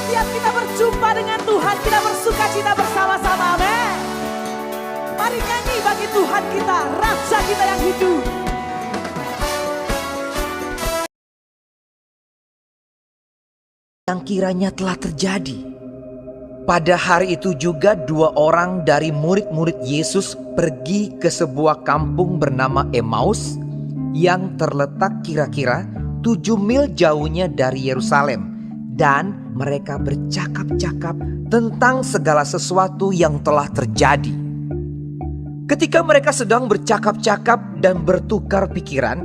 setiap kita berjumpa dengan Tuhan, kita bersuka cita bersama-sama. Amin. Mari nyanyi bagi Tuhan kita, Raja kita yang hidup. Yang kiranya telah terjadi. Pada hari itu juga 2 orang dari murid-murid Yesus pergi ke sebuah kampung bernama Emmaus yang terletak kira-kira 7 mil jauhnya dari Yerusalem, dan mereka bercakap-cakap tentang segala sesuatu yang telah terjadi. Ketika mereka sedang bercakap-cakap dan bertukar pikiran,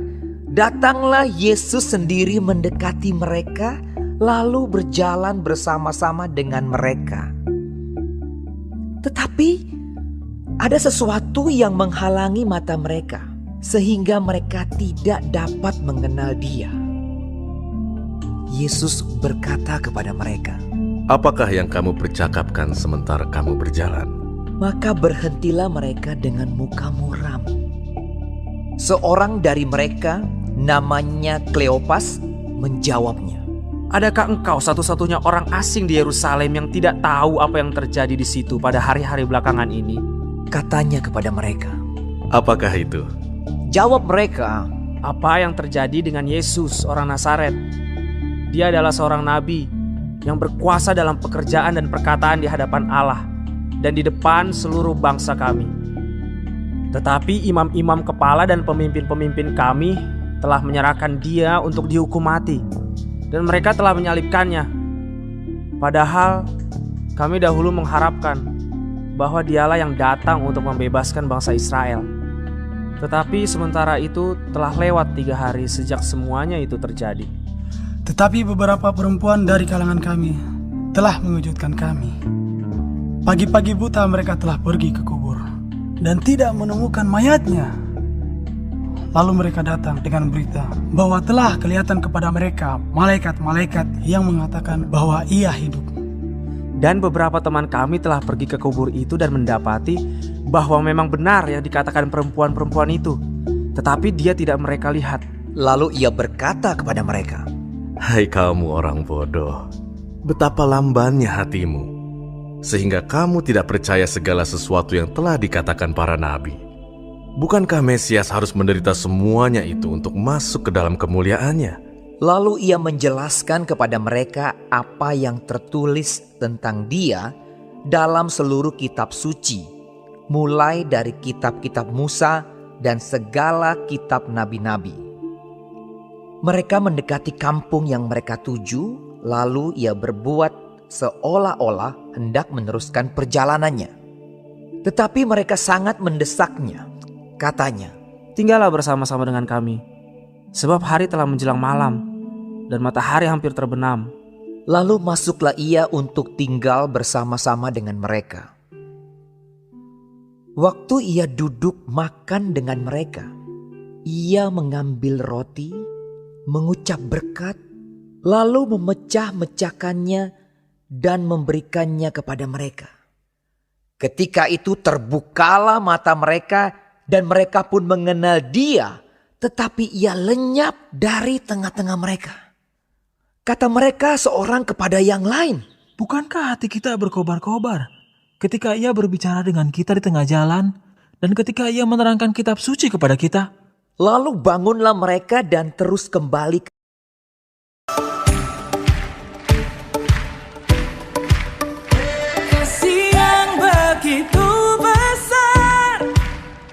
datanglah Yesus sendiri mendekati mereka, lalu berjalan bersama-sama dengan mereka. Tetapi ada sesuatu yang menghalangi mata mereka, sehingga mereka tidak dapat mengenal Dia. Yesus berkata kepada mereka, "Apakah yang kamu percakapkan sementara kamu berjalan?" Maka berhentilah mereka dengan muka muram. Seorang dari mereka, namanya Kleopas, menjawabnya, "Adakah engkau satu-satunya orang asing di Yerusalem yang tidak tahu apa yang terjadi di situ pada hari-hari belakangan ini?" Katanya kepada mereka. "Apakah itu?" Jawab mereka, "Apa yang terjadi dengan Yesus orang Nazaret? Dia adalah seorang nabi yang berkuasa dalam pekerjaan dan perkataan di hadapan Allah dan di depan seluruh bangsa kami. Tetapi imam-imam kepala dan pemimpin-pemimpin kami telah menyerahkan dia untuk dihukum mati, dan mereka telah menyalibkannya. Padahal kami dahulu mengharapkan bahwa dialah yang datang untuk membebaskan bangsa Israel. Tetapi sementara itu telah lewat 3 hari sejak semuanya itu terjadi. Tetapi beberapa perempuan dari kalangan kami telah mengejutkan kami. Pagi-pagi buta mereka telah pergi ke kubur dan tidak menemukan mayatnya. Lalu mereka datang dengan berita bahwa telah kelihatan kepada mereka malaikat-malaikat yang mengatakan bahwa ia hidup. Dan beberapa teman kami telah pergi ke kubur itu dan mendapati bahwa memang benar yang dikatakan perempuan-perempuan itu, tetapi dia tidak mereka lihat." Lalu ia berkata kepada mereka, "Hai kamu orang bodoh, betapa lambannya hatimu, sehingga kamu tidak percaya segala sesuatu yang telah dikatakan para nabi. Bukankah Mesias harus menderita semuanya itu untuk masuk ke dalam kemuliaannya?" Lalu ia menjelaskan kepada mereka apa yang tertulis tentang Dia dalam seluruh kitab suci, mulai dari kitab-kitab Musa dan segala kitab nabi-nabi. Mereka mendekati kampung yang mereka tuju, lalu ia berbuat seolah-olah hendak meneruskan perjalanannya. Tetapi mereka sangat mendesaknya. Katanya, "Tinggallah bersama-sama dengan kami, sebab hari telah menjelang malam dan matahari hampir terbenam." Lalu masuklah ia untuk tinggal bersama-sama dengan mereka. Waktu ia duduk makan dengan mereka, ia mengambil roti, mengucap berkat, lalu memecah-mecahkannya dan memberikannya kepada mereka. Ketika itu terbukalah mata mereka dan mereka pun mengenal Dia, tetapi ia lenyap dari tengah-tengah mereka. Kata mereka seorang kepada yang lain, "Bukankah hati kita berkobar-kobar ketika ia berbicara dengan kita di tengah jalan dan ketika ia menerangkan kitab suci kepada kita?" Lalu bangunlah mereka dan terus kembali